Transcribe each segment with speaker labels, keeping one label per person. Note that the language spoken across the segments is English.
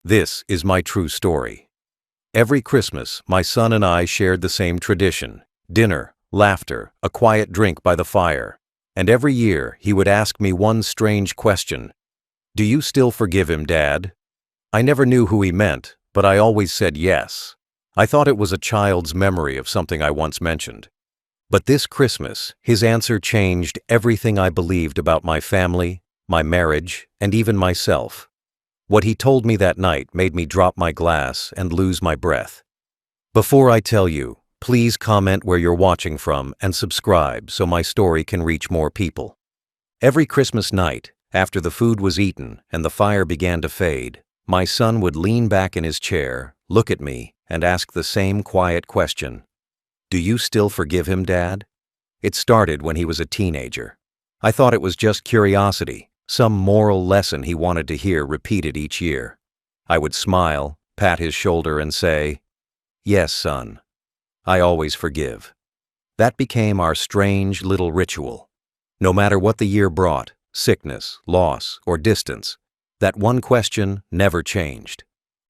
Speaker 1: This is my true story. Every Christmas, my son and I shared the same tradition: dinner, laughter, a quiet drink by the fire. And every year, he would ask me one strange question: "Do you still forgive him, Dad?" I never knew who he meant, but I always said yes. I thought it was a child's memory of something I once mentioned. But this Christmas, his answer changed everything I believed about my family, my marriage, and even myself. What he told me that night made me drop my glass and lose my breath. Before I tell you, please comment where you're watching from and subscribe so my story can reach more people. Every Christmas night, after the food was eaten and the fire began to fade, my son would lean back in his chair, look at me, and ask the same quiet question: "Do you still forgive him, Dad?" It started when he was a teenager. I thought it was just curiosity, some moral lesson he wanted to hear repeated each year. I would smile, pat his shoulder, and say, "Yes, son, I always forgive." That became our strange little ritual. No matter what the year brought, sickness, loss, or distance, that one question never changed.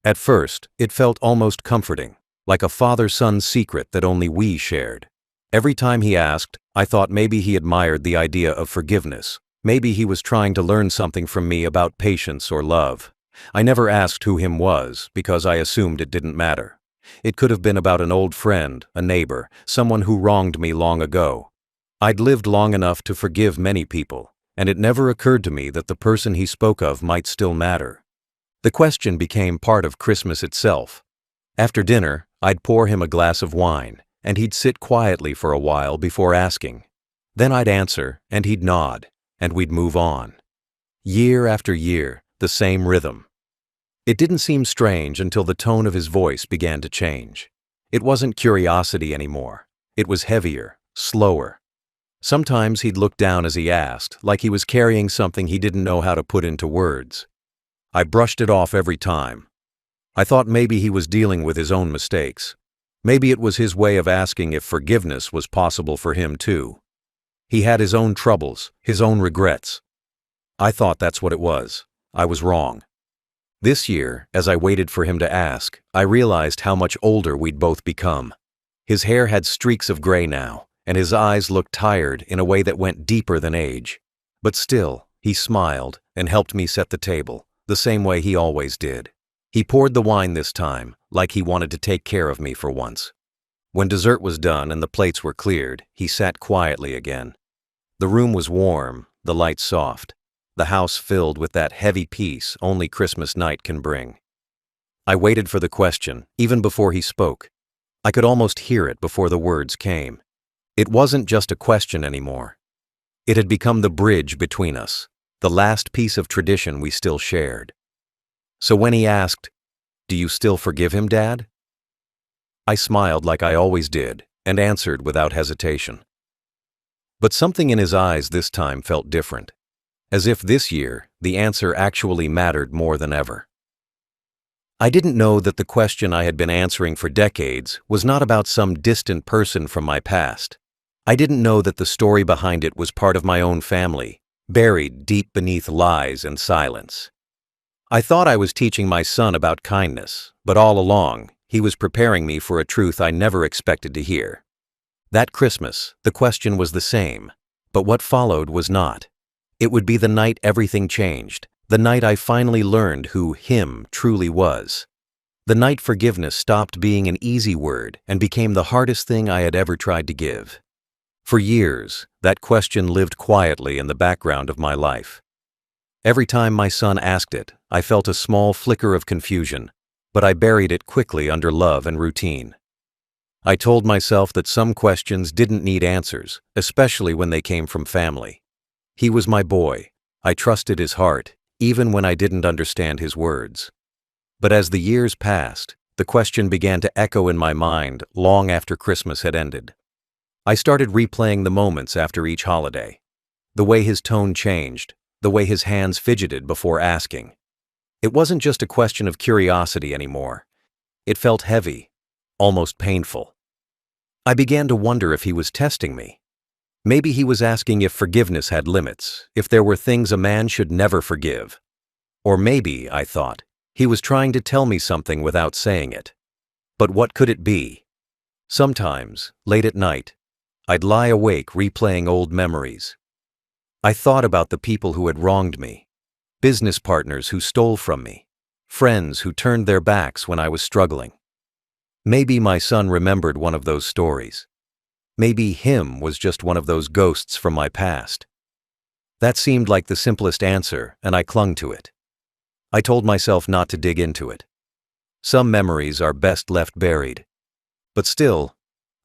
Speaker 1: At first, it felt almost comforting, like a father-son secret that only we shared. Every time he asked, I thought maybe he admired the idea of forgiveness. Maybe he was trying to learn something from me about patience or love. I never asked who him was because I assumed it didn't matter. It could have been about an old friend, a neighbor, someone who wronged me long ago. I'd lived long enough to forgive many people, and it never occurred to me that the person he spoke of might still matter. The question became part of Christmas itself. After dinner, I'd pour him a glass of wine, and he'd sit quietly for a while before asking. Then I'd answer, and he'd nod, and we'd move on. Year after year, the same rhythm. It didn't seem strange until the tone of his voice began to change. It wasn't curiosity anymore. It was heavier, slower. Sometimes he'd look down as he asked, like he was carrying something he didn't know how to put into words. I brushed it off every time. I thought maybe he was dealing with his own mistakes. Maybe it was his way of asking if forgiveness was possible for him too. He had his own troubles, his own regrets. I thought that's what it was. I was wrong. This year, as I waited for him to ask, I realized how much older we'd both become. His hair had streaks of gray now, and his eyes looked tired in a way that went deeper than age. But still, he smiled and helped me set the table, the same way he always did. He poured the wine this time, like he wanted to take care of me for once. When dessert was done and the plates were cleared, he sat quietly again. The room was warm, the lights soft, the house filled with that heavy peace only Christmas night can bring. I waited for the question, even before he spoke. I could almost hear it before the words came. It wasn't just a question anymore. It had become the bridge between us, the last piece of tradition we still shared. So when he asked, "Do you still forgive him, Dad?" I smiled like I always did and answered without hesitation. But something in his eyes this time felt different, as if this year the answer actually mattered more than ever. I didn't know that the question I had been answering for decades was not about some distant person from my past. I didn't know that the story behind it was part of my own family, buried deep beneath lies and silence. I thought I was teaching my son about kindness, but all along, he was preparing me for a truth I never expected to hear. That Christmas, the question was the same, but what followed was not. It would be the night everything changed, the night I finally learned who him truly was. The night forgiveness stopped being an easy word and became the hardest thing I had ever tried to give. For years, that question lived quietly in the background of my life. Every time my son asked it, I felt a small flicker of confusion, but I buried it quickly under love and routine. I told myself that some questions didn't need answers, especially when they came from family. He was my boy. I trusted his heart, even when I didn't understand his words. But as the years passed, the question began to echo in my mind long after Christmas had ended. I started replaying the moments after each holiday. The way his tone changed, the way his hands fidgeted before asking. It wasn't just a question of curiosity anymore. It felt heavy, almost painful. I began to wonder if he was testing me. Maybe he was asking if forgiveness had limits, if there were things a man should never forgive. Or maybe, I thought, He was trying to tell me something without saying it. But what could it be? Sometimes, late at night, I'd lie awake replaying old memories. I thought about the people who had wronged me, business partners who stole from me, friends who turned their backs when I was struggling. Maybe my son remembered one of those stories. Maybe him was just one of those ghosts from my past. That seemed like the simplest answer, and I clung to it. I told myself not to dig into it. Some memories are best left buried. But still,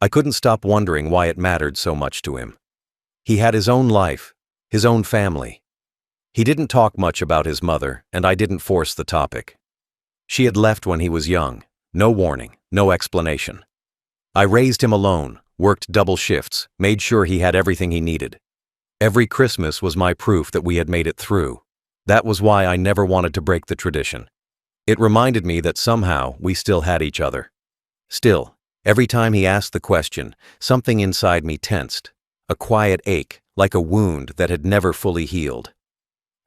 Speaker 1: I couldn't stop wondering why it mattered so much to him. He had his own life, his own family. He didn't talk much about his mother, and I didn't force the topic. She had left when he was young, no warning, no explanation. I raised him alone, worked double shifts, made sure he had everything he needed. Every Christmas was my proof that we had made it through. That was why I never wanted to break the tradition. It reminded me that somehow we still had each other. Still, every time he asked the question, something inside me tensed, a quiet ache, like a wound that had never fully healed.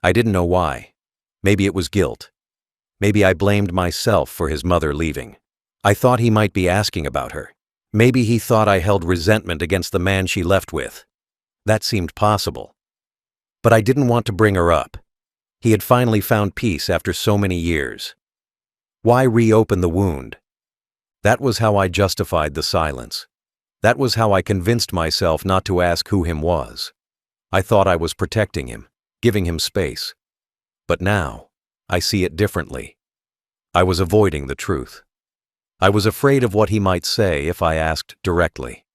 Speaker 1: I didn't know why. Maybe it was guilt. Maybe I blamed myself for his mother leaving. I thought he might be asking about her. Maybe he thought I held resentment against the man she left with. That seemed possible. But I didn't want to bring her up. He had finally found peace after so many years. Why reopen the wound? That was how I justified the silence. That was how I convinced myself not to ask who him was. I thought I was protecting him, giving him space. But now, I see it differently. I was avoiding the truth. I was afraid of what he might say if I asked directly.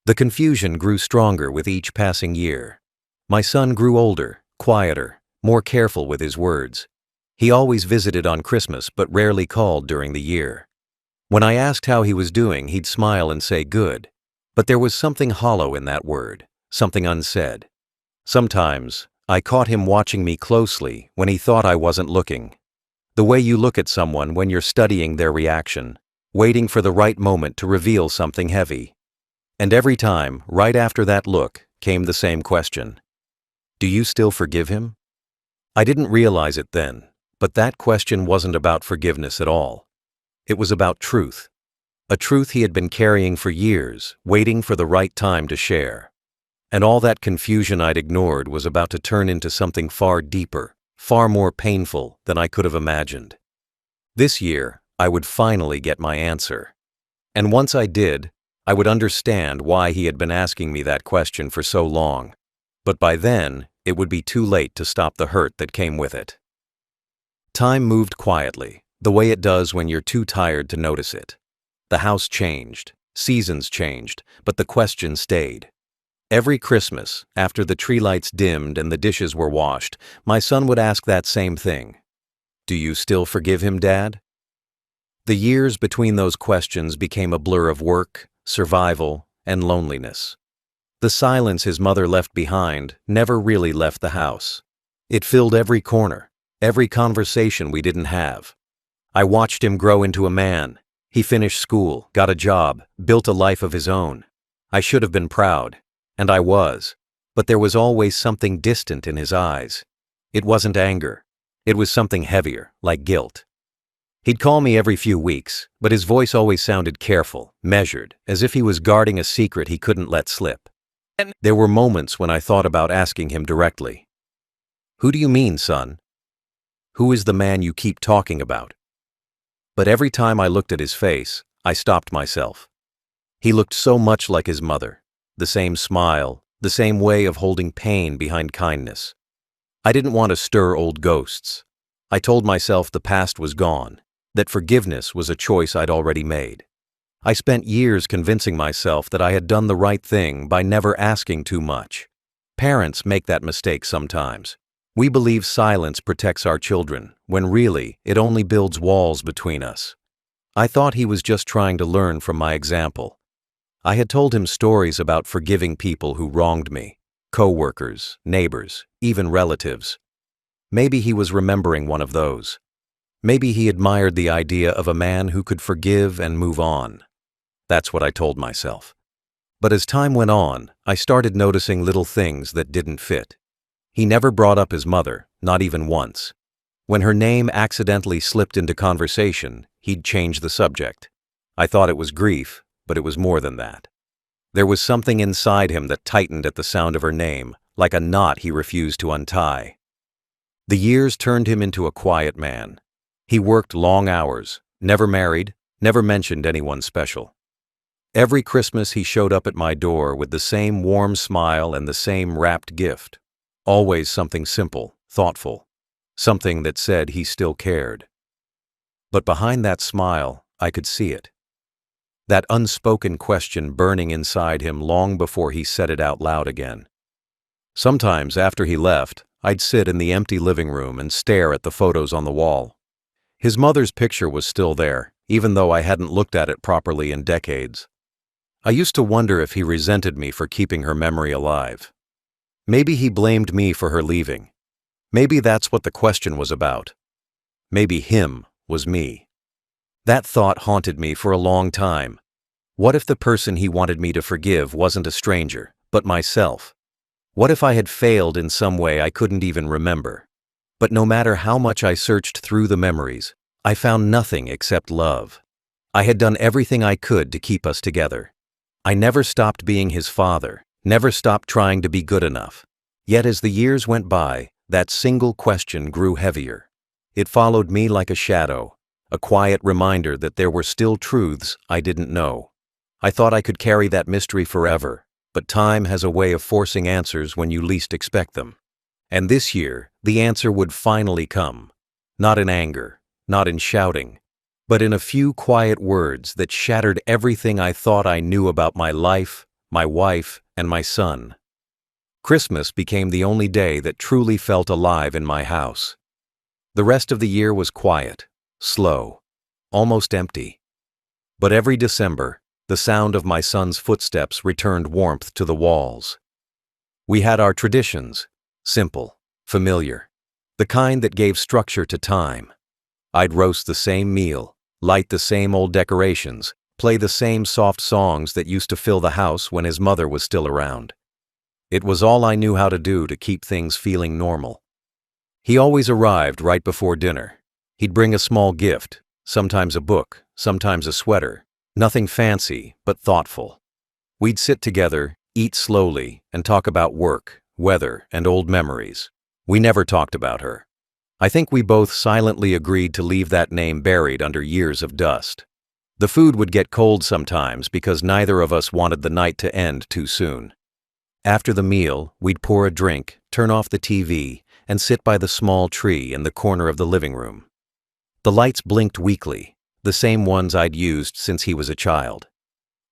Speaker 1: The confusion grew stronger with each passing year. My son grew older, quieter, more careful with his words. He always visited on Christmas but rarely called during the year. When I asked how he was doing, he'd smile and say good. But there was something hollow in that word, something unsaid. Sometimes, I caught him watching me closely when he thought I wasn't looking. The way you look at someone when you're studying their reaction, waiting for the right moment to reveal something heavy. And every time, right after that look, came the same question. Do you still forgive him? I didn't realize it then, but that question wasn't about forgiveness at all. It was about truth. A truth he had been carrying for years, waiting for the right time to share. And all that confusion I'd ignored was about to turn into something far deeper, far more painful than I could have imagined. This year, I would finally get my answer. And once I did, I would understand why he had been asking me that question for so long. But by then, it would be too late to stop the hurt that came with it. Time moved quietly, the way it does when you're too tired to notice it. The house changed, seasons changed, but the question stayed. Every Christmas, after the tree lights dimmed and the dishes were washed, my son would ask that same thing. Do you still forgive him, Dad? The years between those questions became a blur of work, survival, and loneliness. The silence his mother left behind never really left the house. It filled every corner, every conversation we didn't have. I watched him grow into a man. He finished school, got a job, built a life of his own. I should have been proud. And I was, but there was always something distant in his eyes. It wasn't anger. It was something heavier, like guilt. He'd call me every few weeks, but his voice always sounded careful, measured, as if he was guarding a secret he couldn't let slip. There were moments when I thought about asking him directly. Who do you mean, son? Who is the man you keep talking about? But every time I looked at his face, I stopped myself. He looked so much like his mother. The same smile, the same way of holding pain behind kindness. I didn't want to stir old ghosts. I told myself the past was gone, that forgiveness was a choice I'd already made. I spent years convincing myself that I had done the right thing by never asking too much. Parents make that mistake sometimes. We believe silence protects our children, when really it only builds walls between us. I thought he was just trying to learn from my example. I had told him stories about forgiving people who wronged me, co-workers, neighbors, even relatives. Maybe he was remembering one of those. Maybe he admired the idea of a man who could forgive and move on. That's what I told myself. But as time went on, I started noticing little things that didn't fit. He never brought up his mother, not even once. When her name accidentally slipped into conversation, he'd change the subject. I thought it was grief, but it was more than that. There was something inside him that tightened at the sound of her name, like a knot he refused to untie. The years turned him into a quiet man. He worked long hours, never married, never mentioned anyone special. Every Christmas he showed up at my door with the same warm smile and the same wrapped gift. Always something simple, thoughtful, something that said he still cared. But behind that smile, I could see it. That unspoken question burning inside him long before he said it out loud again. Sometimes after he left, I'd sit in the empty living room and stare at the photos on the wall. His mother's picture was still there, even though I hadn't looked at it properly in decades. I used to wonder if he resented me for keeping her memory alive. Maybe he blamed me for her leaving. Maybe that's what the question was about. Maybe him was me. That thought haunted me for a long time. What if the person he wanted me to forgive wasn't a stranger, but myself? What if I had failed in some way I couldn't even remember? But no matter how much I searched through the memories, I found nothing except love. I had done everything I could to keep us together. I never stopped being his father, never stopped trying to be good enough. Yet as the years went by, that single question grew heavier. It followed me like a shadow, a quiet reminder that there were still truths I didn't know. I thought I could carry that mystery forever, but time has a way of forcing answers when you least expect them. And this year, the answer would finally come. Not in anger, not in shouting, but in a few quiet words that shattered everything I thought I knew about my life, my wife, and my son. Christmas became the only day that truly felt alive in my house. The rest of the year was quiet, slow, almost empty. But every December, the sound of my son's footsteps returned warmth to the walls. We had our traditions, simple, familiar, the kind that gave structure to time. I'd roast the same meal, light the same old decorations, play the same soft songs that used to fill the house when his mother was still around. It was all I knew how to do to keep things feeling normal. He always arrived right before dinner. He'd bring a small gift, sometimes a book, sometimes a sweater. Nothing fancy, but thoughtful. We'd sit together, eat slowly, and talk about work, weather, and old memories. We never talked about her. I think we both silently agreed to leave that name buried under years of dust. The food would get cold sometimes because neither of us wanted the night to end too soon. After the meal, we'd pour a drink, turn off the TV, and sit by the small tree in the corner of the living room. The lights blinked weakly, the same ones I'd used since he was a child.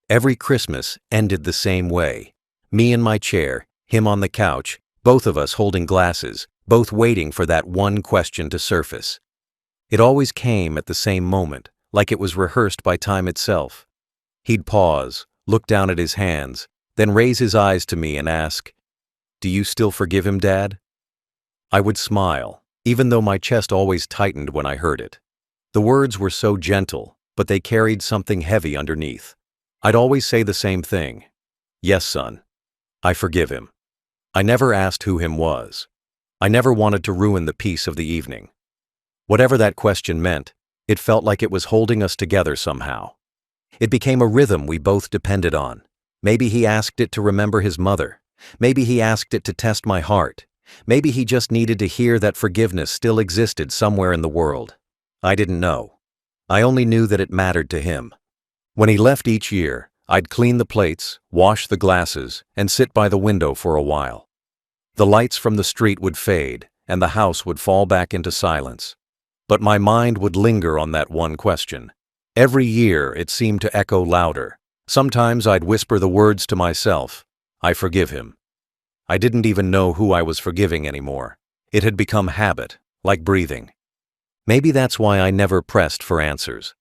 Speaker 1: Every Christmas ended the same way. Me in my chair, him on the couch, both of us holding glasses, both waiting for that one question to surface. It always came at the same moment, like it was rehearsed by time itself. He'd pause, look down at his hands, then raise his eyes to me and ask, "Do you still forgive him, Dad?" I would smile, even though my chest always tightened when I heard it. The words were so gentle, but they carried something heavy underneath. I'd always say the same thing. "Yes, son. I forgive him." I never asked who him was. I never wanted to ruin the peace of the evening. Whatever that question meant, it felt like it was holding us together somehow. It became a rhythm we both depended on. Maybe he asked it to remember his mother. Maybe he asked it to test my heart. Maybe he just needed to hear that forgiveness still existed somewhere in the world. I didn't know. I only knew that it mattered to him. When he left each year, I'd clean the plates, wash the glasses, and sit by the window for a while. The lights from the street would fade, and the house would fall back into silence. But my mind would linger on that one question. Every year it seemed to echo louder. Sometimes I'd whisper the words to myself, "I forgive him." I didn't even know who I was forgiving anymore. It had become habit, like breathing. Maybe that's why I never pressed for answers.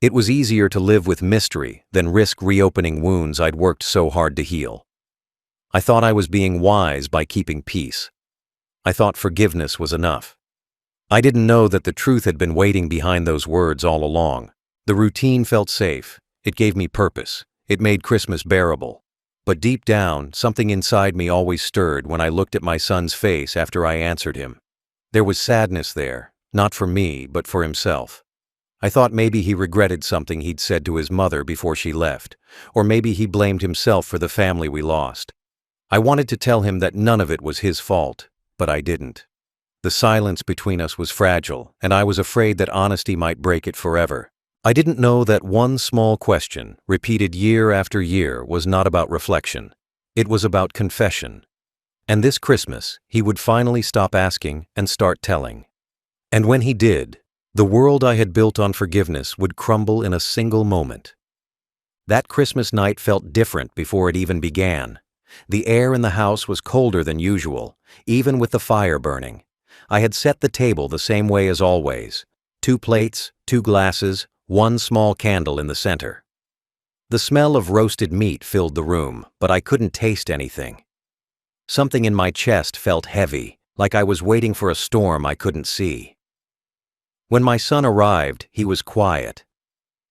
Speaker 1: It was easier to live with mystery than risk reopening wounds I'd worked so hard to heal. I thought I was being wise by keeping peace. I thought forgiveness was enough. I didn't know that the truth had been waiting behind those words all along. The routine felt safe. It gave me purpose. It made Christmas bearable. But deep down, something inside me always stirred when I looked at my son's face after I answered him. There was sadness there, Not for me, but for himself. I thought maybe he regretted something he'd said to his mother before she left, or maybe he blamed himself for the family we lost. I wanted to tell him that none of it was his fault, but I didn't. The silence between us was fragile, and I was afraid that honesty might break it forever. I didn't know that one small question, repeated year after year, was not about reflection. It was about confession. And this Christmas, he would finally stop asking and start telling. And when he did, the world I had built on forgiveness would crumble in a single moment. That Christmas night felt different before it even began. The air in the house was colder than usual, even with the fire burning. I had set the table the same way as always. 2 plates, 2 glasses, 1 small candle in the center. The smell of roasted meat filled the room, but I couldn't taste anything. Something in my chest felt heavy, like I was waiting for a storm I couldn't see. When my son arrived, he was quiet.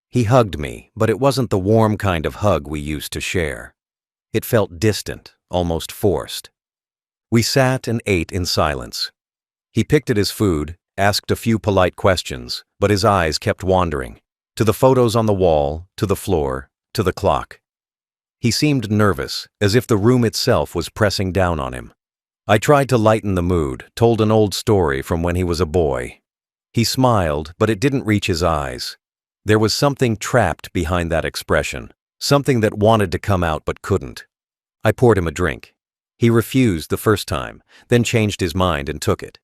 Speaker 1: He hugged me, but it wasn't the warm kind of hug we used to share. It felt distant, almost forced. We sat and ate in silence. He picked at his food, asked a few polite questions, but his eyes kept wandering, to the photos on the wall, to the floor, to the clock. He seemed nervous, as if the room itself was pressing down on him. I tried to lighten the mood, told an old story from when he was a boy. He smiled, but it didn't reach his eyes. There was something trapped behind that expression, something that wanted to come out but couldn't. I poured him a drink. He refused the first time, then changed his mind and took it.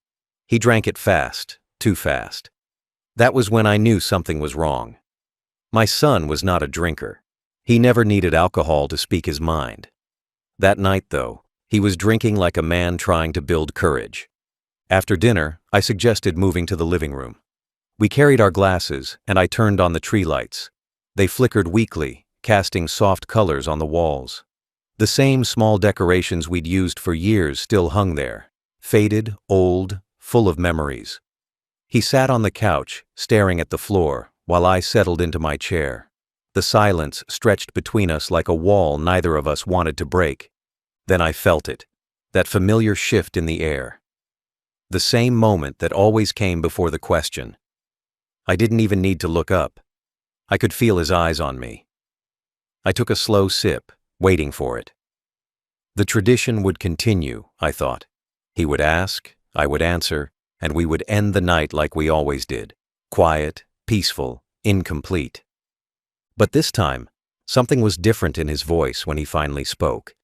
Speaker 1: He drank it fast, too fast. That was when I knew something was wrong. My son was not a drinker. He never needed alcohol to speak his mind. That night, though, he was drinking like a man trying to build courage. After dinner, I suggested moving to the living room. We carried our glasses, and I turned on the tree lights. They flickered weakly, casting soft colors on the walls. The same small decorations we'd used for years still hung there, faded, old, full of memories. He sat on the couch, staring at the floor, while I settled into my chair. The silence stretched between us like a wall neither of us wanted to break. Then I felt it, that familiar shift in the air. The same moment that always came before the question. I didn't even need to look up. I could feel his eyes on me. I took a slow sip, waiting for it. The tradition would continue, I thought. He would ask, I would answer, and we would end the night like we always did. Quiet, peaceful, incomplete. But this time, something was different in his voice when he finally spoke.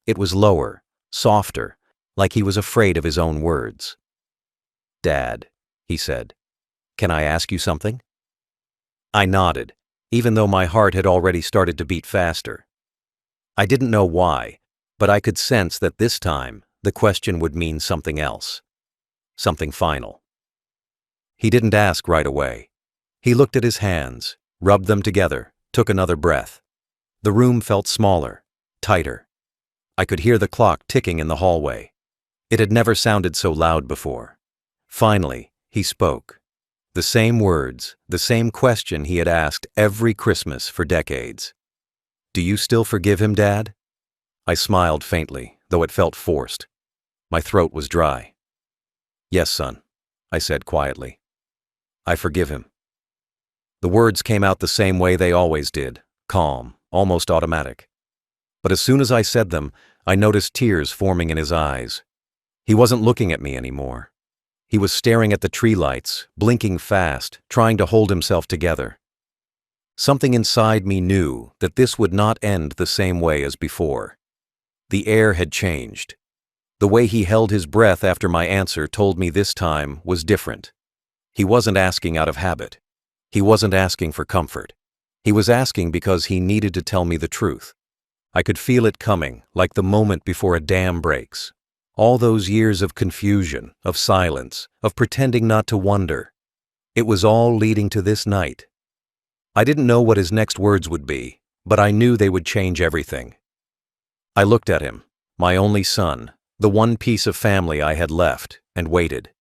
Speaker 1: It was lower, softer, like he was afraid of his own words. "Dad," he said, "can I ask you something?" I nodded, even though my heart had already started to beat faster. I didn't know why, but I could sense that this time the question would mean something else. Something final. He didn't ask right away. He looked at his hands, rubbed them together, took another breath. The room felt smaller, tighter. I could hear the clock ticking in the hallway. It had never sounded so loud before. Finally, he spoke. The same words, the same question he had asked every Christmas for decades. "Do you still forgive him, Dad?" I smiled faintly, though it felt forced. My throat was dry. "Yes, son," I said quietly. "I forgive him." The words came out the same way they always did, calm, almost automatic. But as soon as I said them, I noticed tears forming in his eyes. He wasn't looking at me anymore. He was staring at the tree lights, blinking fast, trying to hold himself together. Something inside me knew that this would not end the same way as before. The air had changed. The way he held his breath after my answer told me this time was different. He wasn't asking out of habit. He wasn't asking for comfort. He was asking because he needed to tell me the truth. I could feel it coming, like the moment before a dam breaks. All those years of confusion, of silence, of pretending not to wonder. It was all leading to this night. I didn't know what his next words would be, but I knew they would change everything. I looked at him, my only son, the one piece of family I had left, and waited.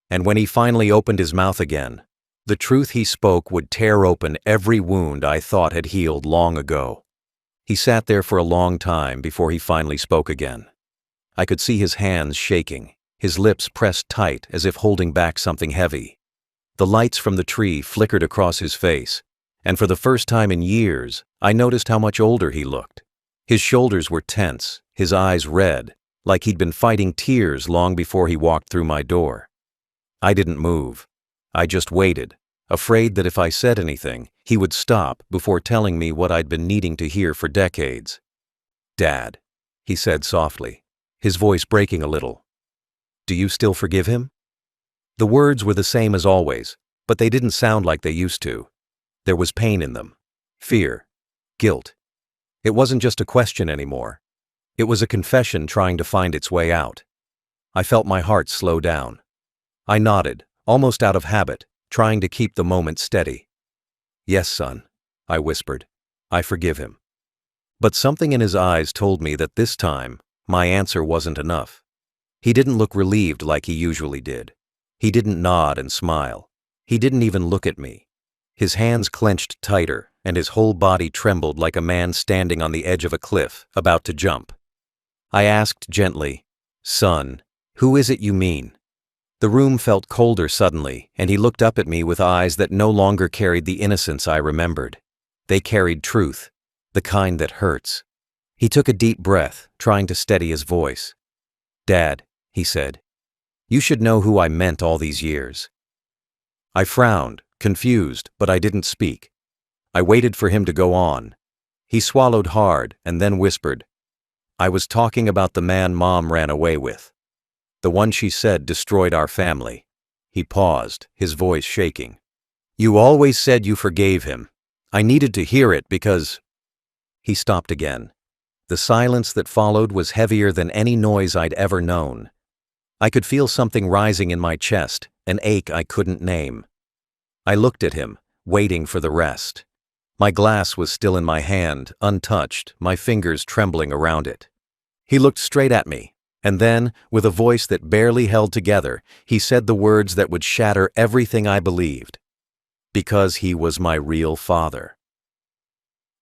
Speaker 1: And when he finally opened his mouth again, the truth he spoke would tear open every wound I thought had healed long ago. He sat there for a long time before he finally spoke again. I could see his hands shaking, his lips pressed tight as if holding back something heavy. The lights from the tree flickered across his face, and for the first time in years, I noticed how much older he looked. His shoulders were tense, his eyes red, like he'd been fighting tears long before he walked through my door. I didn't move. I just waited, afraid that if I said anything, he would stop before telling me what I'd been needing to hear for decades. "Dad," he said softly, his voice breaking a little. "Do you still forgive him?" The words were the same as always, but they didn't sound like they used to. There was pain in them. Fear. Guilt. It wasn't just a question anymore. It was a confession trying to find its way out. I felt my heart slow down. I nodded, almost out of habit, trying to keep the moment steady. "Yes, son," I whispered. "I forgive him." But something in his eyes told me that this time, my answer wasn't enough. He didn't look relieved like he usually did. He didn't nod and smile. He didn't even look at me. His hands clenched tighter, and his whole body trembled like a man standing on the edge of a cliff, about to jump. I asked gently, "Son, who is it you mean?" The room felt colder suddenly, and he looked up at me with eyes that no longer carried the innocence I remembered. They carried truth, the kind that hurts. He took a deep breath, trying to steady his voice. "Dad," he said, "you should know who I meant all these years." I frowned, confused, but I didn't speak. I waited for him to go on. He swallowed hard and then whispered, "I was talking about the man Mom ran away with. The one she said destroyed our family." He paused, his voice shaking. "You always said you forgave him. I needed to hear it because—" He stopped again. The silence that followed was heavier than any noise I'd ever known. I could feel something rising in my chest, an ache I couldn't name. I looked at him, waiting for the rest. My glass was still in my hand, untouched, my fingers trembling around it. He looked straight at me, and then, with a voice that barely held together, he said the words that would shatter everything I believed. "Because he was my real father."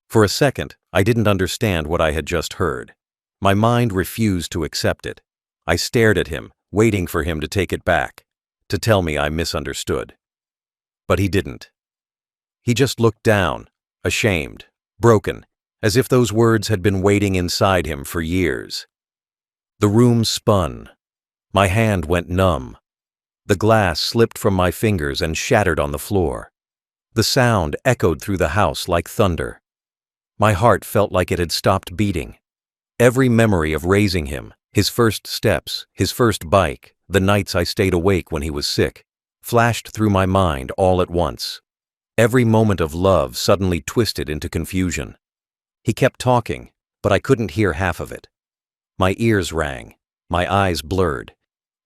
Speaker 1: For a second, I didn't understand what I had just heard. My mind refused to accept it. I stared at him, waiting for him to take it back, to tell me I misunderstood. But he didn't. He just looked down, ashamed, broken, as if those words had been waiting inside him for years. The room spun. My hand went numb. The glass slipped from my fingers and shattered on the floor. The sound echoed through the house like thunder. My heart felt like it had stopped beating. Every memory of raising him, his first steps, his first bike, the nights I stayed awake when he was sick, flashed through my mind all at once. Every moment of love suddenly twisted into confusion. He kept talking, but I couldn't hear half of it. My ears rang, my eyes blurred.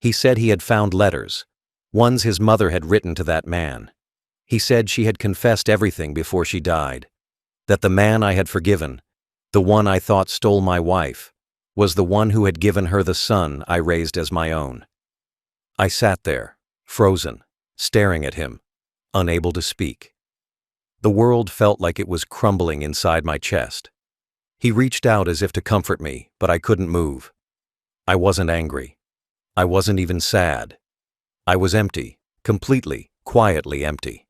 Speaker 1: He said he had found letters, ones his mother had written to that man. He said she had confessed everything before she died, that the man I had forgiven, the one I thought stole my wife, was the one who had given her the son I raised as my own. I sat there, frozen, staring at him, unable to speak. The world felt like it was crumbling inside my chest. He reached out as if to comfort me, but I couldn't move. I wasn't angry. I wasn't even sad. I was empty, completely, quietly empty.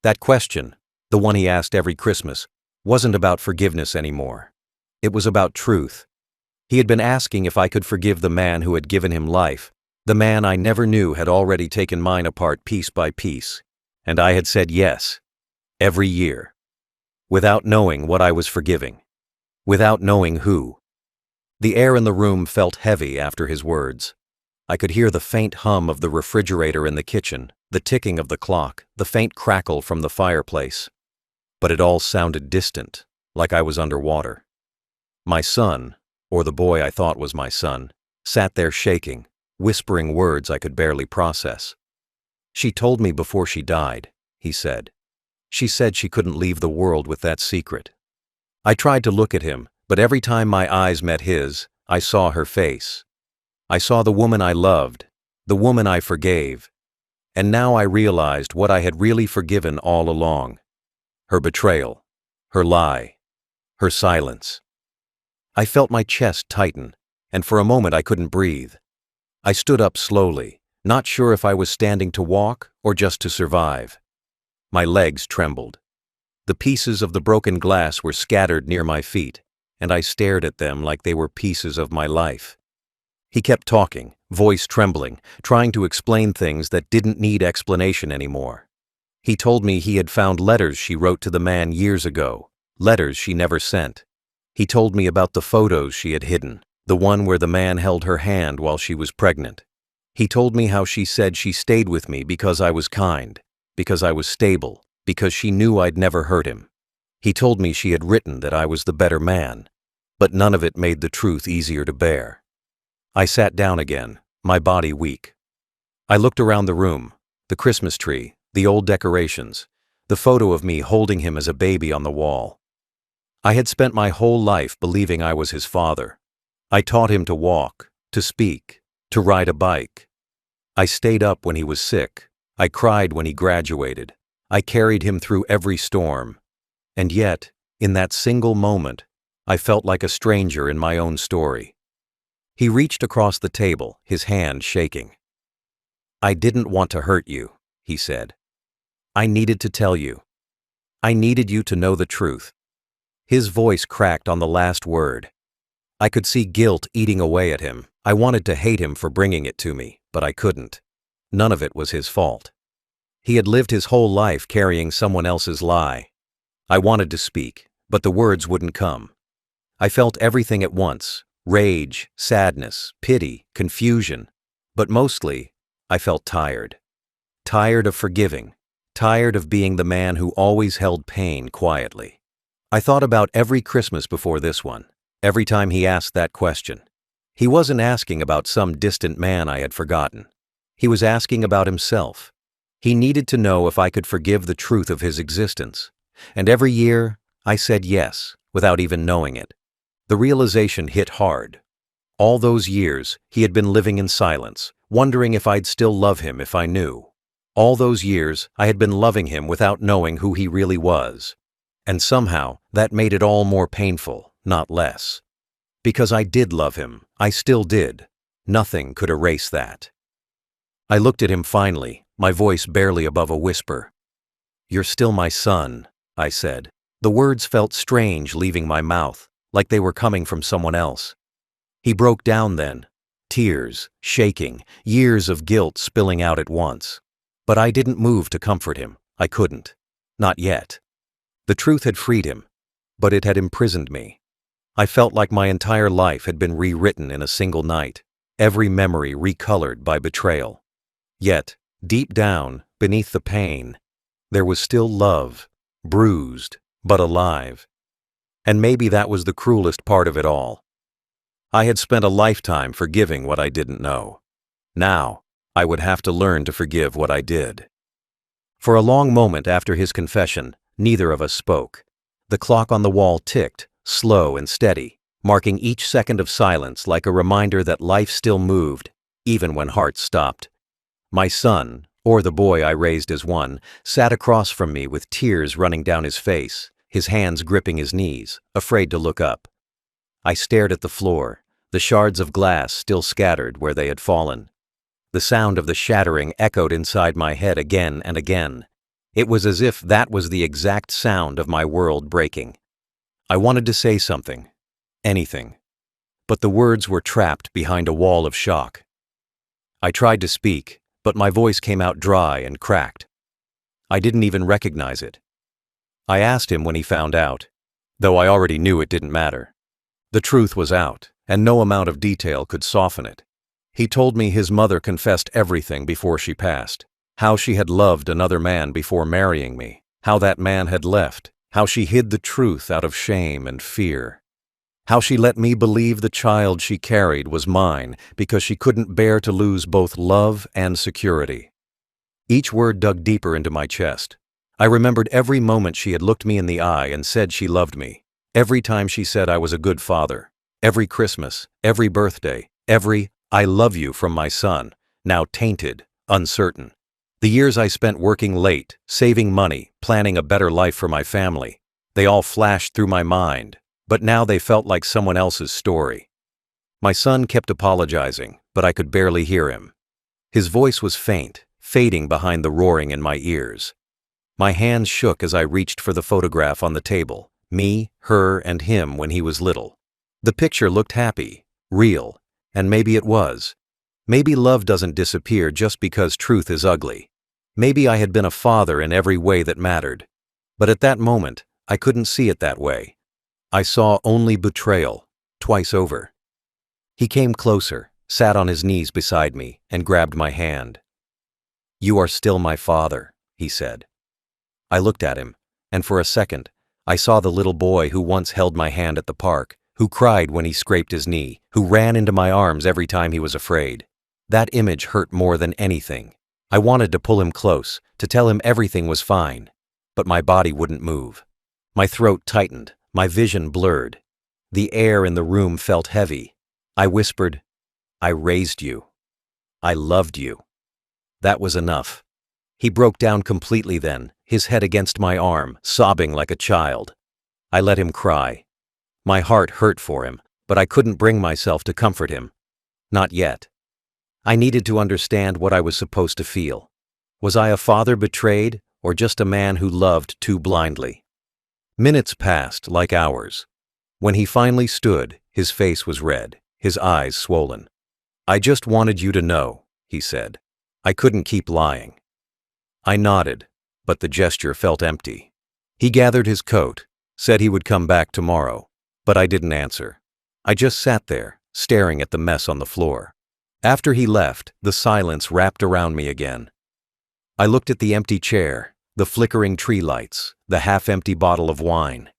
Speaker 1: That question, the one he asked every Christmas, wasn't about forgiveness anymore. It was about truth. He had been asking if I could forgive the man who had given him life, the man I never knew had already taken mine apart piece by piece, and I had said yes, every year, without knowing what I was forgiving. Without knowing who. The air in the room felt heavy after his words. I could hear the faint hum of the refrigerator in the kitchen, the ticking of the clock, the faint crackle from the fireplace. But it all sounded distant, like I was underwater. My son, or the boy I thought was my son, sat there shaking, whispering words I could barely process. "She told me before she died," he said. "She said she couldn't leave the world with that secret." I tried to look at him, but every time my eyes met his, I saw her face. I saw the woman I loved, the woman I forgave, and now I realized what I had really forgiven all along. Her betrayal, her lie, her silence. I felt my chest tighten, and for a moment I couldn't breathe. I stood up slowly, not sure if I was standing to walk or just to survive. My legs trembled. The pieces of the broken glass were scattered near my feet, and I stared at them like they were pieces of my life. He kept talking, voice trembling, trying to explain things that didn't need explanation anymore. He told me he had found letters she wrote to the man years ago, letters she never sent. He told me about the photos she had hidden, the one where the man held her hand while she was pregnant. He told me how she said she stayed with me because I was kind, because I was stable, because she knew I'd never hurt him. He told me she had written that I was the better man, but none of it made the truth easier to bear. I sat down again, my body weak. I looked around the room, the Christmas tree, the old decorations, the photo of me holding him as a baby on the wall. I had spent my whole life believing I was his father. I taught him to walk, to speak, to ride a bike. I stayed up when he was sick. I cried when he graduated. I carried him through every storm. And yet, in that single moment, I felt like a stranger in my own story. He reached across the table, his hand shaking. "I didn't want to hurt you," he said. "I needed to tell you. I needed you to know the truth." His voice cracked on the last word. I could see guilt eating away at him. I wanted to hate him for bringing it to me, but I couldn't. None of it was his fault. He had lived his whole life carrying someone else's lie. I wanted to speak, but the words wouldn't come. I felt everything at once: rage, sadness, pity, confusion. But mostly, I felt tired. Tired of forgiving. Tired of being the man who always held pain quietly. I thought about every Christmas before this one, every time he asked that question. He wasn't asking about some distant man I had forgotten. He was asking about himself. He needed to know if I could forgive the truth of his existence. And every year, I said yes, without even knowing it. The realization hit hard. All those years, he had been living in silence, wondering if I'd still love him if I knew. All those years, I had been loving him without knowing who he really was. And somehow, that made it all more painful, not less. Because I did love him, I still did. Nothing could erase that. I looked at him finally, my voice barely above a whisper. "You're still my son," I said. The words felt strange leaving my mouth, like they were coming from someone else. He broke down then, tears, shaking, years of guilt spilling out at once. But I didn't move to comfort him. I couldn't. Not yet. The truth had freed him, but it had imprisoned me. I felt like my entire life had been rewritten in a single night, every memory recolored by betrayal. Yet, deep down, beneath the pain, there was still love, bruised, but alive. And maybe that was the cruelest part of it all. I had spent a lifetime forgiving what I didn't know. Now, I would have to learn to forgive what I did. For a long moment after his confession, neither of us spoke. The clock on the wall ticked, slow and steady, marking each second of silence like a reminder that life still moved, even when hearts stopped. My son, or the boy I raised as one, sat across from me with tears running down his face, his hands gripping his knees, afraid to look up. I stared at the floor, the shards of glass still scattered where they had fallen. The sound of the shattering echoed inside my head again and again. It was as if that was the exact sound of my world breaking. I wanted to say something, anything, but the words were trapped behind a wall of shock. I tried to speak, but my voice came out dry and cracked. I didn't even recognize it. I asked him when he found out, though I already knew it didn't matter. The truth was out, and no amount of detail could soften it. He told me his mother confessed everything before she passed, how she had loved another man before marrying me, how that man had left, how she hid the truth out of shame and fear, how she let me believe the child she carried was mine because she couldn't bear to lose both love and security. Each word dug deeper into my chest. I remembered every moment she had looked me in the eye and said she loved me, every time she said I was a good father, every Christmas, every birthday, every "I love you" from my son, now tainted, uncertain. The years I spent working late, saving money, planning a better life for my family, they all flashed through my mind, but now they felt like someone else's story. My son kept apologizing, but I could barely hear him. His voice was faint, fading behind the roaring in my ears. My hands shook as I reached for the photograph on the table, me, her, and him when he was little. The picture looked happy, real, and maybe it was. Maybe love doesn't disappear just because truth is ugly. Maybe I had been a father in every way that mattered. But at that moment, I couldn't see it that way. I saw only betrayal, twice over. He came closer, sat on his knees beside me, and grabbed my hand. "You are still my father," he said. I looked at him, and for a second, I saw the little boy who once held my hand at the park, who cried when he scraped his knee, who ran into my arms every time he was afraid. That image hurt more than anything. I wanted to pull him close, to tell him everything was fine, but my body wouldn't move. My throat tightened, my vision blurred. The air in the room felt heavy. I whispered, "I raised you. I loved you." That was enough. He broke down completely then, his head against my arm, sobbing like a child. I let him cry. My heart hurt for him, but I couldn't bring myself to comfort him. Not yet. I needed to understand what I was supposed to feel. Was I a father betrayed, or just a man who loved too blindly? Minutes passed like hours. When he finally stood, his face was red, his eyes swollen. "I just wanted you to know," he said. I couldn't keep lying. I nodded, but the gesture felt empty. He gathered his coat, said he would come back tomorrow, but I didn't answer. I just sat there, staring at the mess on the floor. After he left, the silence wrapped around me again. I looked at the empty chair, the flickering tree lights, the half-empty bottle of wine.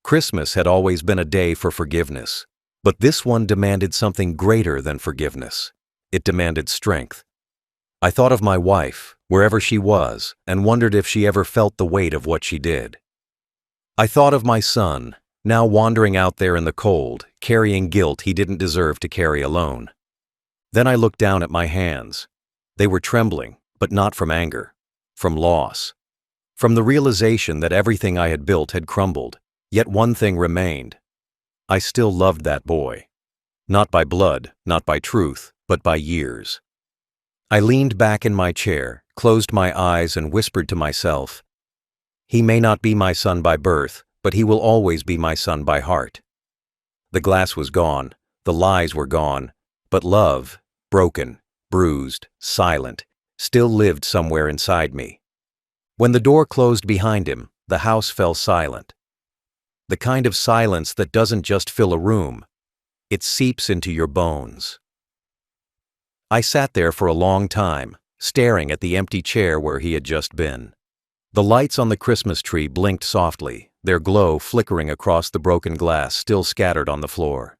Speaker 1: Christmas had always been a day for forgiveness, but this one demanded something greater than forgiveness. It demanded strength. I thought of my wife, wherever she was, and wondered if she ever felt the weight of what she did. I thought of my son, now wandering out there in the cold, carrying guilt he didn't deserve to carry alone. Then I looked down at my hands. They were trembling, but not from anger, from loss. From the realization that everything I had built had crumbled, yet one thing remained. I still loved that boy. Not by blood, not by truth, but by years. I leaned back in my chair, closed my eyes, and whispered to myself, "He may not be my son by birth, but he will always be my son by heart." The glass was gone, the lies were gone, but love, broken, bruised, silent, still lived somewhere inside me. When the door closed behind him, the house fell silent. The kind of silence that doesn't just fill a room, it seeps into your bones. I sat there for a long time, staring at the empty chair where he had just been. The lights on the Christmas tree blinked softly, their glow flickering across the broken glass still scattered on the floor.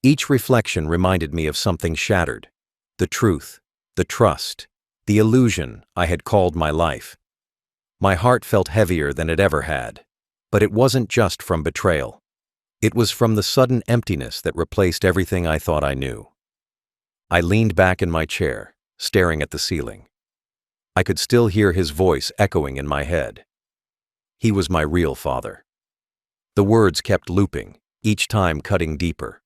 Speaker 1: Each reflection reminded me of something shattered, the truth, the trust, the illusion I had called my life. My heart felt heavier than it ever had, but it wasn't just from betrayal. It was from the sudden emptiness that replaced everything I thought I knew. I leaned back in my chair, staring at the ceiling. I could still hear his voice echoing in my head. He was my real father. The words kept looping, each time cutting deeper.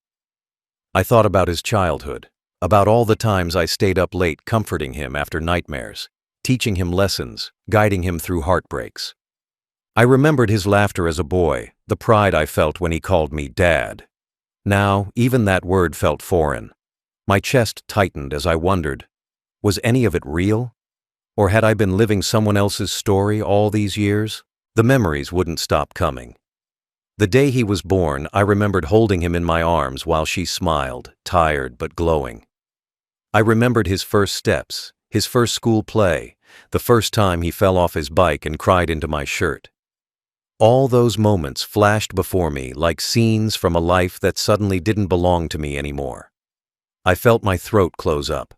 Speaker 1: I thought about his childhood, about all the times I stayed up late comforting him after nightmares, teaching him lessons, guiding him through heartbreaks. I remembered his laughter as a boy, the pride I felt when he called me Dad. Now, even that word felt foreign. My chest tightened as I wondered, was any of it real? Or had I been living someone else's story all these years? The memories wouldn't stop coming. The day he was born, I remembered holding him in my arms while she smiled, tired but glowing. I remembered his first steps, his first school play, the first time he fell off his bike and cried into my shirt. All those moments flashed before me like scenes from a life that suddenly didn't belong to me anymore. I felt my throat close up.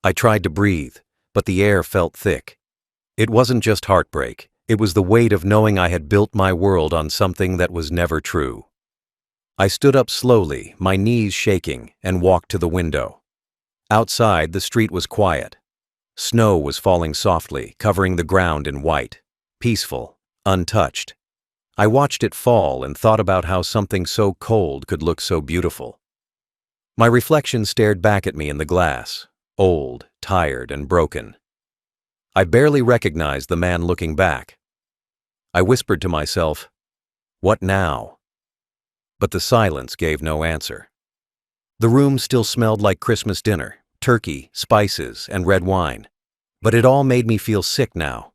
Speaker 1: I tried to breathe, but the air felt thick. It wasn't just heartbreak, it was the weight of knowing I had built my world on something that was never true. I stood up slowly, my knees shaking, and walked to the window. Outside, the street was quiet. Snow was falling softly, covering the ground in white, peaceful, untouched. I watched it fall and thought about how something so cold could look so beautiful. My reflection stared back at me in the glass, old, tired, and broken. I barely recognized the man looking back. I whispered to myself, "What now?" But the silence gave no answer. The room still smelled like Christmas dinner, turkey, spices, and red wine. But it all made me feel sick now.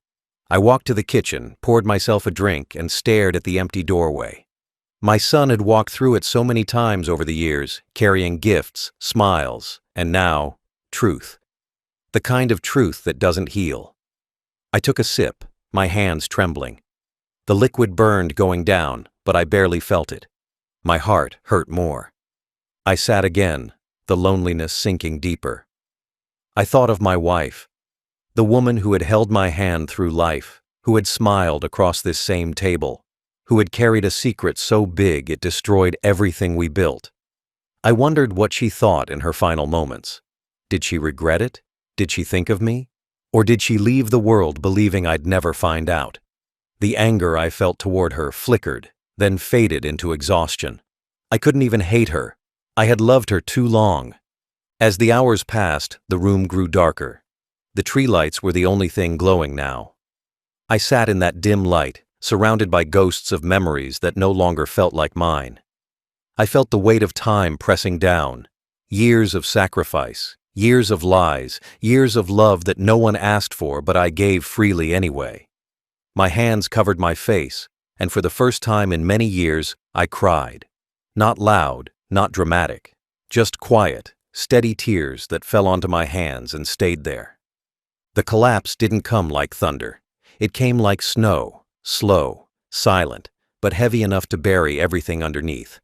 Speaker 1: I walked to the kitchen, poured myself a drink, and stared at the empty doorway. My son had walked through it so many times over the years, carrying gifts, smiles, and now, truth. The kind of truth that doesn't heal. I took a sip, my hands trembling. The liquid burned going down, but I barely felt it. My heart hurt more. I sat again, the loneliness sinking deeper. I thought of my wife, the woman who had held my hand through life, who had smiled across this same table, who had carried a secret so big it destroyed everything we built. I wondered what she thought in her final moments. Did she regret it? Did she think of me? Or did she leave the world believing I'd never find out? The anger I felt toward her flickered, then faded into exhaustion. I couldn't even hate her. I had loved her too long. As the hours passed, the room grew darker. The tree lights were the only thing glowing now. I sat in that dim light, surrounded by ghosts of memories that no longer felt like mine. I felt the weight of time pressing down. Years of sacrifice, years of lies, years of love that no one asked for but I gave freely anyway. My hands covered my face, and for the first time in many years, I cried. Not loud, not dramatic, just quiet, steady tears that fell onto my hands and stayed there. The collapse didn't come like thunder. It came like snow, slow, silent, but heavy enough to bury everything underneath.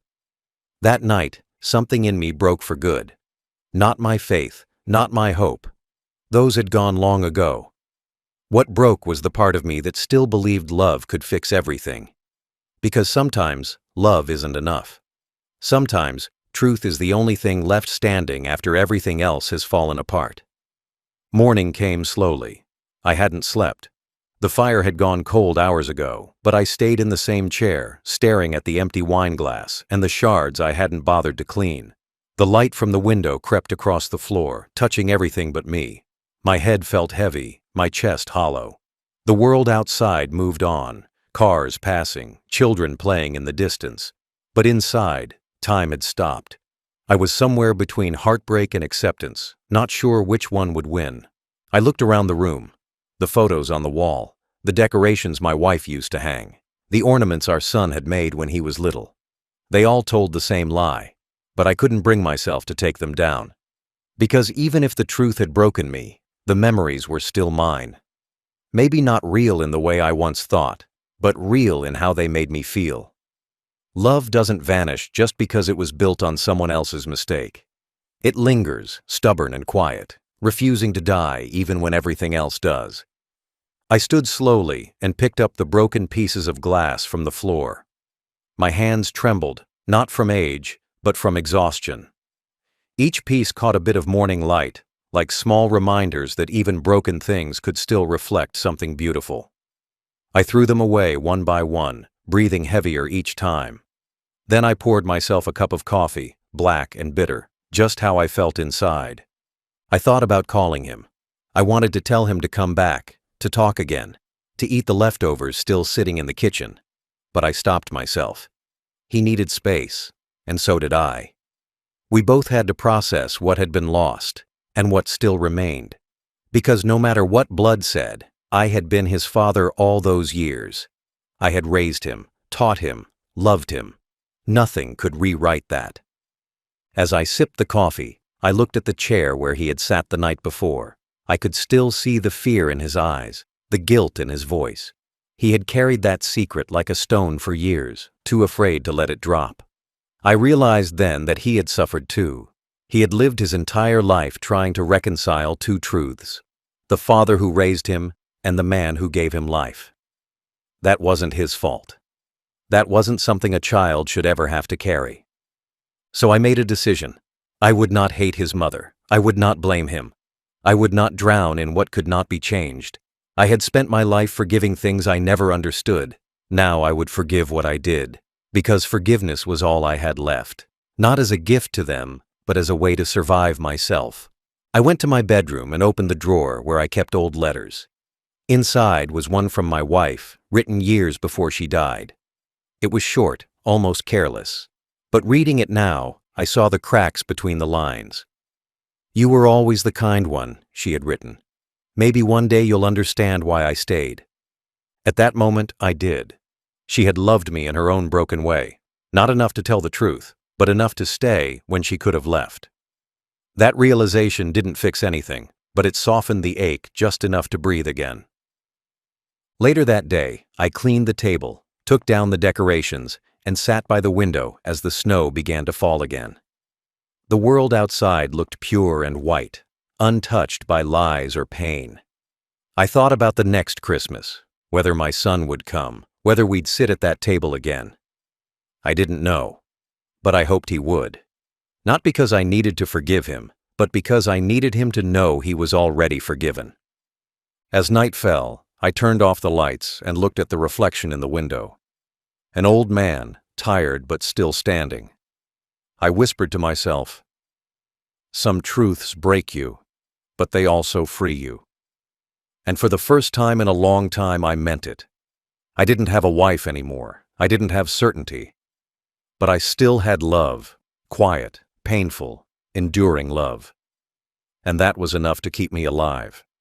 Speaker 1: That night, something in me broke for good. Not my faith, not my hope. Those had gone long ago. What broke was the part of me that still believed love could fix everything. Because sometimes, love isn't enough. Sometimes, truth is the only thing left standing after everything else has fallen apart. Morning came slowly. I hadn't slept. The fire had gone cold hours ago, but I stayed in the same chair, staring at the empty wine glass and the shards I hadn't bothered to clean. The light from the window crept across the floor, touching everything but me. My head felt heavy, my chest hollow. The world outside moved on, cars passing, children playing in the distance. But inside, time had stopped. I was somewhere between heartbreak and acceptance, not sure which one would win. I looked around the room. The photos on the wall, the decorations my wife used to hang, the ornaments our son had made when he was little. They all told the same lie, but I couldn't bring myself to take them down. Because even if the truth had broken me, the memories were still mine. Maybe not real in the way I once thought, but real in how they made me feel. Love doesn't vanish just because it was built on someone else's mistake. It lingers, stubborn and quiet, refusing to die even when everything else does. I stood slowly and picked up the broken pieces of glass from the floor. My hands trembled, not from age, but from exhaustion. Each piece caught a bit of morning light, like small reminders that even broken things could still reflect something beautiful. I threw them away one by one, breathing heavier each time. Then I poured myself a cup of coffee, black and bitter, just how I felt inside. I thought about calling him. I wanted to tell him to come back, to talk again, to eat the leftovers still sitting in the kitchen. But I stopped myself. He needed space, and so did I. We both had to process what had been lost, and what still remained. Because no matter what blood said, I had been his father all those years. I had raised him, taught him, loved him. Nothing could rewrite that. As I sipped the coffee, I looked at the chair where he had sat the night before. I could still see the fear in his eyes, the guilt in his voice. He had carried that secret like a stone for years, too afraid to let it drop. I realized then that he had suffered too. He had lived his entire life trying to reconcile two truths: the father who raised him and the man who gave him life. That wasn't his fault. That wasn't something a child should ever have to carry. So I made a decision. I would not hate his mother. I would not blame him. I would not drown in what could not be changed. I had spent my life forgiving things I never understood. Now I would forgive what I did, because forgiveness was all I had left. Not as a gift to them, but as a way to survive myself. I went to my bedroom and opened the drawer where I kept old letters. Inside was one from my wife, written years before she died. It was short, almost careless. But reading it now, I saw the cracks between the lines. "You were always the kind one," she had written. "Maybe one day you'll understand why I stayed." At that moment, I did. She had loved me in her own broken way. Not enough to tell the truth, but enough to stay when she could have left. That realization didn't fix anything, but it softened the ache just enough to breathe again. Later that day, I cleaned the table, took down the decorations, and sat by the window as the snow began to fall again. The world outside looked pure and white, untouched by lies or pain. I thought about the next Christmas, whether my son would come, whether we'd sit at that table again. I didn't know, but I hoped he would. Not because I needed to forgive him, but because I needed him to know he was already forgiven. As night fell, I turned off the lights and looked at the reflection in the window. An old man, tired but still standing. I whispered to myself, "Some truths break you, but they also free you." And for the first time in a long time, I meant it. I didn't have a wife anymore. I didn't have certainty. But I still had love, quiet, painful, enduring love. And that was enough to keep me alive.